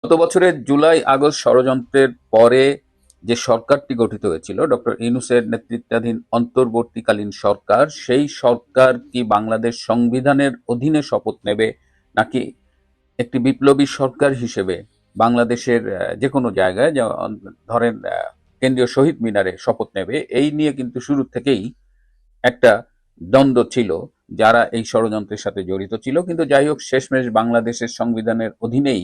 গত বছরের July August ষড়যন্ত্রের পরে যে সরকারটি গঠিত হয়েছিল ডক্টর ইউনূসের নেতৃত্বাধীন অন্তর্বর্তীকালীন সরকার, সেই সরকার কি বাংলাদেশ সংবিধানের অধীনে শপথ নেবে, নাকি একটি বিপ্লবী সরকার হিসেবে বাংলাদেশের যে কোনো জায়গায়, যেমন ধরেন কেন্দ্রীয় শহীদ মিনারে শপথ নেবে, এই নিয়ে কিন্তু শুরু থেকেই একটা দ্বন্দ্ব ছিল যারা এই ষড়যন্ত্রের সাথে জড়িত ছিল। কিন্তু যাই হোক, শেষমেশ বাংলাদেশের সংবিধানের অধীনেই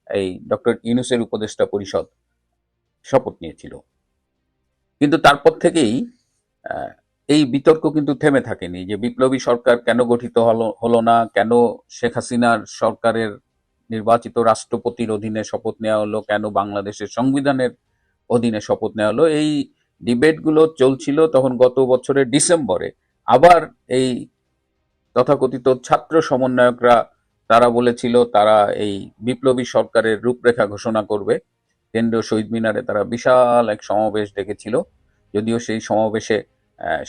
এই ডক্টর ইউনূসের উপদেষ্টা পরিষদ শপথ নিয়েছিল। কিন্তু তারপর থেকেই আহ, এই বিতর্ক কিন্তু থেমে থাকেনি যে বিপ্লবী সরকার কেন গঠিত হলো না, কেন শেখ হাসিনার সরকারের নির্বাচিত রাষ্ট্রপতির অধীনে শপথ নেওয়া হলো, কেন বাংলাদেশের সংবিধানের অধীনে শপথ নেওয়া হলো। এই ডিবেটগুলো চলছিল। তখন গত বছরের ডিসেম্বরে আবার এই তথাকথিত ছাত্র সমন্বয়করা তারা বলেছিল তারা এই বিপ্লবী সরকারের রূপরেখা ঘোষণা করবে। কেন্দ্রীয় শহীদ মিনারে তারা বিশাল এক সমাবেশ ডেকেছিল। যদিও সেই সমাবেশে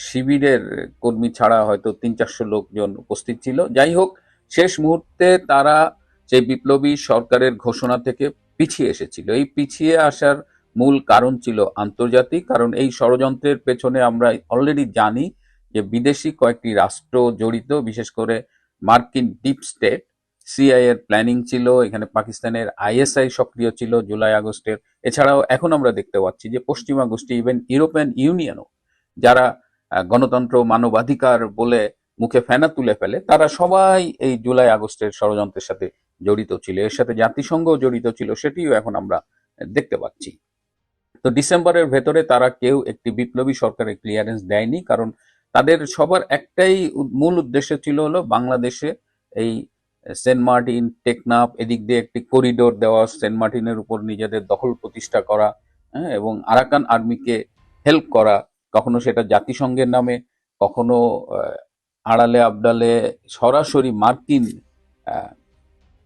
শিবিরের কর্মী ছাড়া হয়তো ৩-৪০০ লোকজন উপস্থিত ছিল। যাই হোক, শেষ মুহূর্তে তারা সেই বিপ্লবী সরকারের ঘোষণা থেকে পিছিয়ে এসেছিল। এই পিছিয়ে আসার মূল কারণ ছিল আন্তর্জাতিক কারণ। এই ষড়যন্ত্রের পেছনে আমরা অলরেডি জানি যে বিদেশি কয়েকটি রাষ্ট্র জড়িত, বিশেষ করে মার্কিন ডিপ স্টেট, সিআইএ এর প্ল্যানিং ছিল, এখানে পাকিস্তানের আইএসআই সক্রিয় ছিল জুলাই আগস্টের। এছাড়াও এখন আমরা দেখতে পাচ্ছি যে পশ্চিমা গোষ্ঠী, ইভেন ইউরোপিয়ান ইউনিয়নও, যারা গণতন্ত্র মানবাধিকার বলে মুখে ফেনা তুলে ফেলে, তারা সবাই এই জুলাই আগস্টের ষড়যন্ত্রের সাথে জড়িত ছিল। এর সাথে জাতিসংঘ জড়িত ছিল, সেটিও এখন আমরা দেখতে পাচ্ছি। তো ডিসেম্বরের ভেতরে তারা কেউ একটি বিপ্লবী সরকারের ক্লিয়ারেন্স দেয়নি, কারণ তাদের সবার একটাই মূল উদ্দেশ্য ছিল হলো বাংলাদেশে এই সেন্ট মার্টিন, টেকনাফ, এদিক দিয়ে একটি করিডোর দেওয়া, সেন্ট মার্টিনের উপর নিজেদের দখল প্রতিষ্ঠা করা, হ্যাঁ, এবং আরাকান আর্মিকে হেল্প করা, কখনো সেটা জাতিসংঘের নামে, কখনো আড়ালে আবডালে সরাসরি মার্কিন আহ,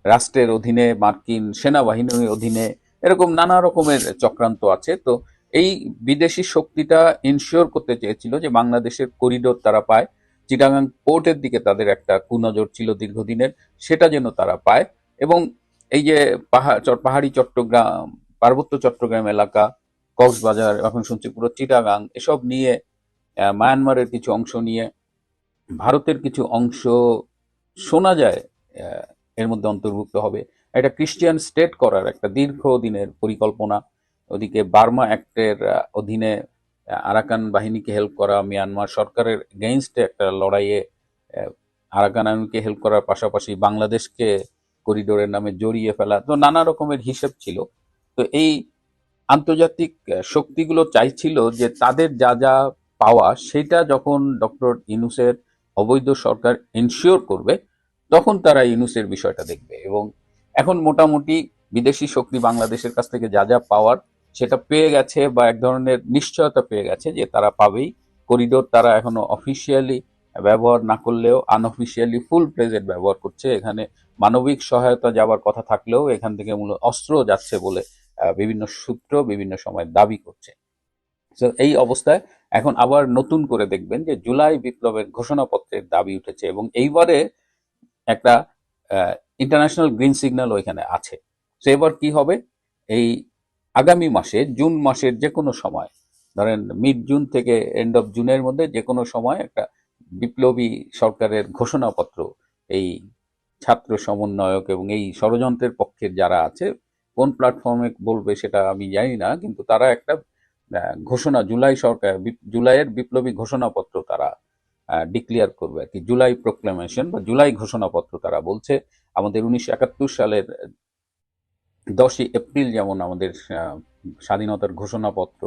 রাষ্ট্রের অধীনে, মার্কিন সেনাবাহিনীর অধীনে, এরকম নানা রকমের চক্রান্ত আছে। তো এই বিদেশি শক্তিটা ইনশিওর করতে চেয়েছিল যে বাংলাদেশের করিডোর তারা পায়, চিটাগাং পোর্টের দিকে তাদের একটা কুনজর ছিল দীর্ঘদিনের, সেটা যেন তারা পায়। এবং এই যে পাহাড়ি চট্টগ্রাম, পার্বত্য চট্টগ্রাম এলাকা, কক্সবাজার, এখন শুনছি পুরো চিটাগাং, এসব নিয়ে মায়ানমারের কিছু অংশ নিয়ে ভারতের কিছু অংশ শোনা যায় আহ, এর মধ্যে অন্তর্ভুক্ত হবে। একটা ক্রিশ্চিয়ান স্টেট করার একটা দীর্ঘদিনের পরিকল্পনা। ওদিকে বার্মা অ্যাক্টের অধীনে আরাকান বাহিনীকে হেল্প করা, মিয়ানমার সরকারের এগেইনস্টে একটা লড়াইয়ে আহ, আরাকান আর্মিকে হেল্প করার পাশাপাশি বাংলাদেশকে করিডোরের নামে জড়িয়ে ফেলা, তো নানা রকমের হিসেব ছিল। তো এই আন্তর্জাতিক শক্তিগুলো চাইছিল যে তাদের যা যা পাওয়া সেটা যখন ডক্টর ইউনূসের অবৈধ সরকার এনশিওর করবে, তখন তারা ইউনূসের বিষয়টা দেখবে। এবং এখন মোটামুটি বিদেশি শক্তি বাংলাদেশের কাছ থেকে যা যা পাওয়ার সেটা পেয়ে গেছে, বা এক ধরনের নিশ্চয়তা পেয়ে গেছে যে তারা পাবেই। করিডোর তারা এখনো অফিসিয়ালি ব্যবহার না করলেও আনঅফিসিয়ালি ফুল প্লেজেড ব্যবহার করছে। এখানে মানবিক সহায়তা যাওয়ার কথা থাকলেও এখান থেকে মূলত অস্ত্র যাচ্ছে বলে বিভিন্ন সূত্র বিভিন্ন সময় দাবি করছে। তো এই অবস্থায় এখন আবার নতুন করে দেখবেন যে জুলাই বিপ্লবের ঘোষণাপত্রের দাবি উঠেছে, এবং এইবারে একটা ইন্টারন্যাশনাল গ্রিন সিগন্যাল ওইখানে আছে। তো এবার কি হবে, এই আগামী মাসে, জুন মাসের যে কোনো সময়, ধরেন মিড জুন থেকে এন্ড অফ জুনের মধ্যে যে কোনো সময় একটা বিপ্লবী সরকারের ঘোষণাপত্র এই ছাত্র সমন্বয়ক এবং এই ষড়যন্ত্রের পক্ষের যারা আছে, কোন প্ল্যাটফর্মে বলবে সেটা আমি জানি না, কিন্তু তারা একটা ঘোষণা, জুলাই সরকার, জুলাইয়ের বিপ্লবী ঘোষণাপত্র তারা ডিক্লেয়ার করবে আর কি। জুলাই প্রোক্লেমেশন বা জুলাই ঘোষণাপত্র তারা বলছে। আমাদের ১৯৭১ সালের ১০ই এপ্রিল যেমন আমাদের স্বাধীনতার ঘোষণাপত্র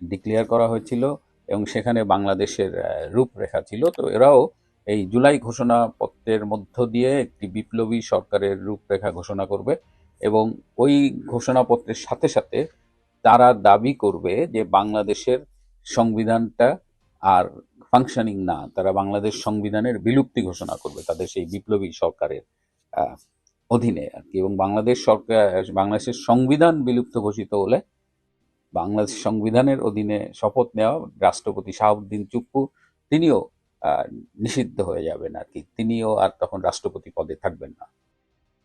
ডিক্লেয়ার করা হয়েছিল এবং সেখানে বাংলাদেশের রূপরেখা ছিল, তো এরাও এই জুলাই ঘোষণাপত্রের মধ্য দিয়ে একটি বিপ্লবী সরকারের রূপরেখা ঘোষণা করবে। এবং ওই ঘোষণাপত্রের সাথে সাথে তারা দাবি করবে যে বাংলাদেশের সংবিধানটা আর ফাংশনিং না, তারা বাংলাদেশ সংবিধানের বিলুপ্তি ঘোষণা করবে তাদের সেই বিপ্লবী সরকারের আহ, অধীনে আর কি। এবং বাংলাদেশ সরকার, বাংলাদেশের সংবিধান বিলুপ্ত ঘোষিত হলে বাংলাদেশ সংবিধানের অধীনে শপথ নেওয়া রাষ্ট্রপতি শাহাবুদ্দিন চুপ্পু, তিনিও নিষিদ্ধ হয়ে যাবেন আর কি, তিনিও আর তখন রাষ্ট্রপতি পদে থাকবেন না।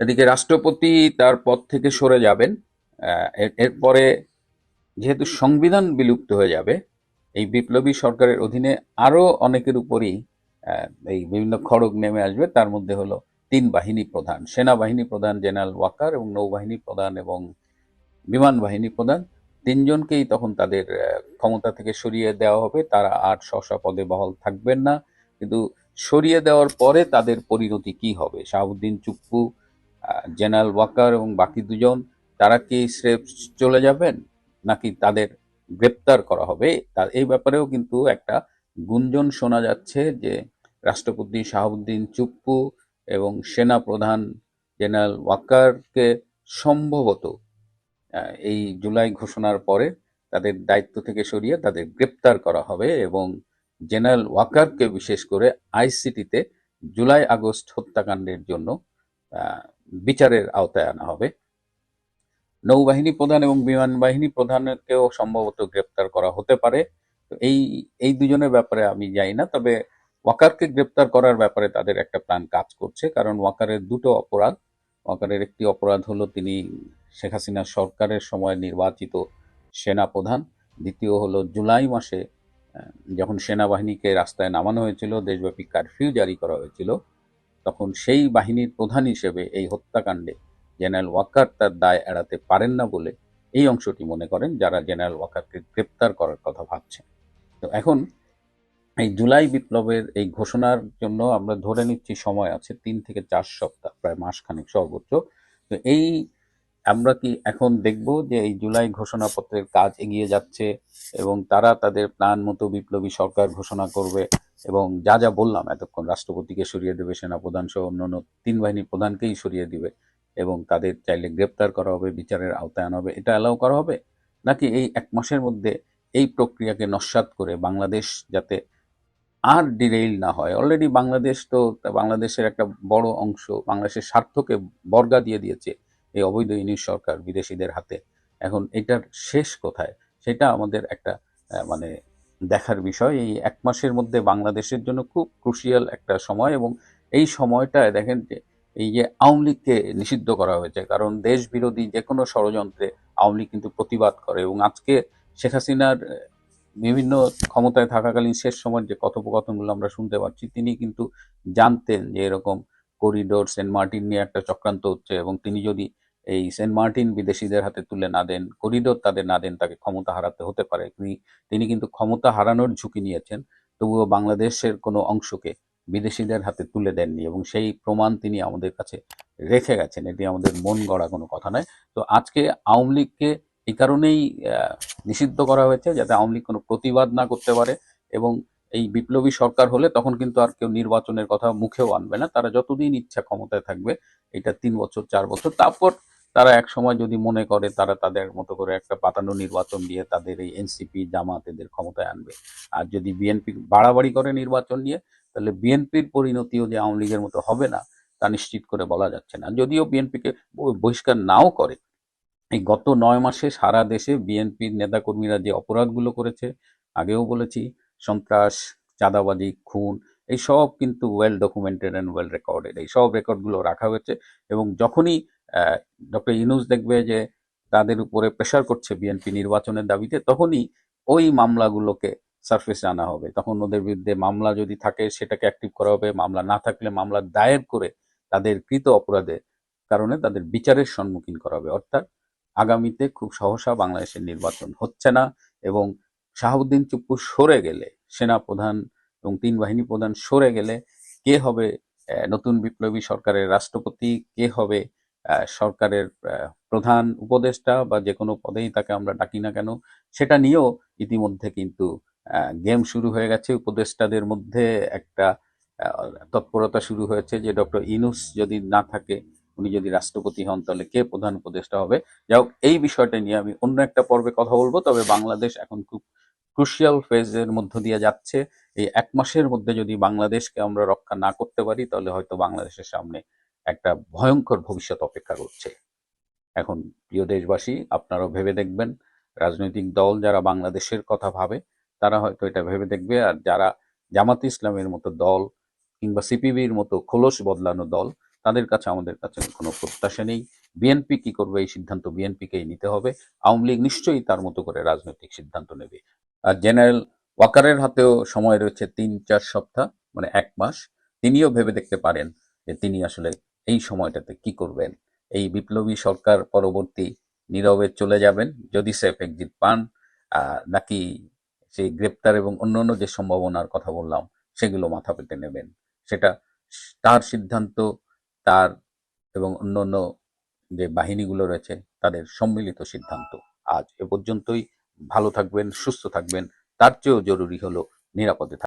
এদিকে রাষ্ট্রপতি তার পদ থেকে সরে যাবেন। এরপরে যেহেতু সংবিধান বিলুপ্ত হয়ে যাবে, এই বিপ্লবী সরকারের অধীনে আরো অনেকের উপরই এই বিভিন্ন খড়গ নেমে আসবে। তার মধ্যে হলো তিন বাহিনী প্রধান, সেনাবাহিনী প্রধান জেনারেল ওয়াকার এবং নৌবাহিনী প্রধান এবং বিমান বাহিনী প্রধান, তিনজনকেই তখন তাদের ক্ষমতা থেকে সরিয়ে দেওয়া হবে। তারা আর স্ব পদে বহাল থাকবেন না। কিন্তু সরিয়ে দেওয়ার পরে তাদের পরিণতি কি হবে? শাহাবুদ্দিন চুপ্পু, জেনারেল ওয়াকার এবং বাকি দুজন, তারা কি স্রেফ চলে যাবেন নাকি তাদের গ্রেপ্তার করা হবে? এই ব্যাপারেও কিন্তু একটা গুঞ্জন শোনা যাচ্ছে যে রাষ্ট্রপতি শাহাবুদ্দিন চুপ্পু এবং সেনা প্রধান জেনারেল ওয়াকারকে সম্ভবত এই জুলাই ঘোষণার পরে তাদের দায়িত্ব থেকে সরিয়ে তাদের গ্রেপ্তার করা হবে এবং জেনারেল ওয়াকারকে বিশেষ করে আইসিটিতে জুলাই আগস্ট হত্যাকাণ্ডের জন্য বিচারের আওতায় আনা হবে। নৌবাহিনী প্রধান এবং বিমান বাহিনী প্রধানকেও সম্ভবত গ্রেপ্তার করা হতে পারে। তো এই এই দুজনের ব্যাপারে আমি জানি না, তবে ওয়াকারকে গ্রেপ্তার করার ব্যাপারে তাদের একটা প্ল্যান কাজ করছে, কারণ ওয়াকারের দুটো অপরাধ। ওয়াকারের একটি অপরাধ হলো তিনি শেখ হাসিনা সরকারের সময় নির্বাচিত সেনা প্রধান। দ্বিতীয় হলো জুলাই মাসে যখন সেনাবাহিনীকে রাস্তায় নামানো হয়েছিল, দেশব্যাপী কারফিউ জারি করা হয়েছিল, তখন সেই বাহিনীর প্রধান হিসেবে এই হত্যাকাণ্ডে জেনারেল ওয়াকার তার দায় এড়াতে পারেন না বলে এই অংশটি মনে করেন যারা জেনারেল ওয়াকারকে গ্রেপ্তার করার কথা ভাবছেন। তো এখন এই জুলাই বিপ্লবের এই ঘোষণার জন্য আমরা ধরে নিচ্ছি সময় আছে 3 থেকে 4 সপ্তাহ, প্রায় মাসখানেক সর্বোচ্চ। তো এই আমরা কি এখন দেখব যে এই জুলাই ঘোষণাপত্রের কাজ এগিয়ে যাচ্ছে এবং তারা তাদের প্ল্যান মতো বিপ্লবী সরকার ঘোষণা করবে এবং যা যা বললাম এতক্ষণ, রাষ্ট্রপতিকে সরিয়ে দেবে, সেনাপ্রধান সহ অন্যান্য তিন বাহিনী প্রধানকেই সরিয়ে দিবে এবং তাদের চাইলে গ্রেপ্তার করা হবে, বিচারের আওতায় আনা হবে, এটা অ্যালাউ করা হবে? নাকি এই 1 মাসের মধ্যে এই প্রক্রিয়াকে নস্যাৎ করে বাংলাদেশ যাতে আর ডিরেইল না হয়? অলরেডি বাংলাদেশ তো, বাংলাদেশের একটা বড় অংশ বাংলাদেশের স্বার্থকে বর্গা দিয়ে দিয়েছে এই অবৈধ ইউনিশ সরকার বিদেশিদের হাতে। এখন এটার শেষ কোথায় সেটা আমাদের একটা মানে দেখার বিষয়। এই 1 মাসের মধ্যে বাংলাদেশের জন্য খুব ক্রুশিয়াল একটা সময় এবং এই সময়টায় দেখেন যে এই যে আওয়ামী লীগকে নিষিদ্ধ করা হয়েছে, কারণ দেশ বিরোধী যে কোনো ষড়যন্ত্রে আওয়ামী লীগ কিন্তু প্রতিবাদ করে। এবং আজকে শেখ হাসিনার বিভিন্ন ক্ষমতায় থাকাকালীন শেষ সময়ের যে কথোপকথনগুলো আমরা শুনতে পাচ্ছি, তিনি কিন্তু জানতেন যে এরকম করিডোর সেন্ট মার্টিন নিয়ে একটা চক্রান্ত হচ্ছে এবং তিনি যদি এই সেন্ট মার্টিন বিদেশিদের হাতে তুলে না দেন, করিডোর তাদের না দেন, তাকে ক্ষমতা হারাতে হতে পারে। তিনি কিন্তু ক্ষমতা হারানোর ঝুঁকি নিয়েছেন, তবুও বাংলাদেশের কোনো অংশকে বিদেশিদের হাতে তুলে দেননি এবং সেই প্রমাণ তিনি আমাদের কাছে রেখে গেছেন। এটি আমাদের মন গড়া কোনো কথা নয়। তো আজকে আওয়ামী লীগকে এই কারণেই নিষিদ্ধ করা হয়েছে যাতে আওয়ামী লীগ কোনো প্রতিবাদ না করতে পারে এবং এই বিপ্লবী সরকার হলে তখন কিন্তু আর কেউ নির্বাচনের কথা মুখেও আনবে না। তারা যতদিন ইচ্ছা ক্ষমতায় থাকবে, এটা 3 বছর 4 বছর, তারপর তারা এক সময় যদি মনে করে তারা তাদের মতো করে একটা পাতানো নির্বাচন দিয়ে তাদের এই এনসিপি জামাত এদের ক্ষমতায় আনবে। আর যদি বিএনপি বাড়াবাড়ি করে নির্বাচন নিয়ে, তাহলে বিএনপির পরিণতিও যে আওয়ামী লীগের মতো হবে না তা নিশ্চিত করে বলা যাচ্ছে না। যদিও বিএনপিকে বহিষ্কার নাও করে, এই গত 9 মাসে সারা দেশে বিএনপির নেতাকর্মীরা যে অপরাধগুলো করেছে, আগেও বলেছি, সন্ত্রাস, চাঁদাবাজি, খুন, এই সব কিন্তু well documented and well recorded. এই সব রেকর্ডগুলো রাখা হয়েছে এবং যখনই ডক্টর ইউনূস দেখবে যে তাদের উপরে প্রেশার করছে বিএনপি নির্বাচনের দাবিতে, তখনই ওই মামলাগুলোকে সারফেসে আনা হবে। তখন ওদের বিরুদ্ধে মামলা যদি থাকে সেটাকে অ্যাক্টিভ করা হবে, মামলা না থাকলে মামলা দায়ের করে তাদের কৃত অপরাধের কারণে তাদের বিচারের সম্মুখীন করা হবে। অর্থাৎ আগামীতে খুব সহসা বাংলাদেশের নির্বাচন হচ্ছে না এবং শাহাবুদ্দিন চুপ্পু সরে গেলে, সেনা প্রধান এবং তিন বাহিনী প্রধান সরে গেলে কে হবে নতুন বিপ্লবী সরকারের রাষ্ট্রপতি, কে হবে সরকারের প্রধান উপদেষ্টা বা যে কোনো পদেই তাকে আমরা ডাকি না কেন, সেটা নিয়েও ইতিমধ্যে কিন্তু গেম শুরু হয়ে গেছে। উপদেষ্টাদের মধ্যে একটা তৎপরতা শুরু হয়েছে যে ডক্টর ইউনূস যদি না থাকে, উনি যদি রাষ্ট্রপতি হন, তাহলে কে প্রধান উপদেষ্টা হবে। যাই হোক, এই বিষয়টা নিয়ে আমি অন্য একটা পর্বে কথা বলবো। তবে বাংলাদেশ এখন খুব ক্রুশিয়াল ফেজের মধ্য দিয়ে যাচ্ছে। এই 1 মাসের মধ্যে যদি বাংলাদেশকে আমরা রক্ষা না করতে পারি, তাহলে হয়তো বাংলাদেশের সামনে একটা ভয়ঙ্কর ভবিষ্যৎ অপেক্ষা করছে। এখন প্রিয় দেশবাসী, আপনারাও ভেবে দেখবেন, রাজনৈতিক দল যারা বাংলাদেশের কথা ভাবে তারা হয়তো এটা ভেবে দেখবে, আর যারা জামাত ইসলামের মতো দল কিংবা সিপিবির মতো খোলস বদলানো দল, তাদের কাছে আমাদের কাছে কোনো প্রত্যাশা নেই। বিএনপি কি করবে এই সিদ্ধান্ত বিএনপিকেই নিতে হবে। আওয়ামী লীগ নিশ্চয়ই তার মতো করে রাজনৈতিক সিদ্ধান্ত নেবে। আর জেনারেল ওয়াকারের হাতেও সময় রয়েছে ৩-৪ সপ্তাহ, মানে ১ মাস। তিনিও ভেবে দেখতে পারেন যে তিনি আসলে এই সময়টাতে কি করবেন। এই বিপ্লবী সরকার পরবর্তী নীরবে চলে যাবেন যদি সেফ এক্সিট পান, নাকি সেই গ্রেপ্তার এবং অন্যান্য যে সম্ভাবনার কথা বললাম সেগুলো মাথা পেতে নেবেন, সেটা তার সিদ্ধান্ত। তার এবং অন্যান্য যে বাহিনীগুলো রয়েছে তাদের সম্মিলিত সিদ্ধান্ত। আজ এ পর্যন্তই। ভালো থাকবেন, সুস্থ থাকবেন। তার চেয়েও জরুরি হলো নিরাপদে থাকবেন।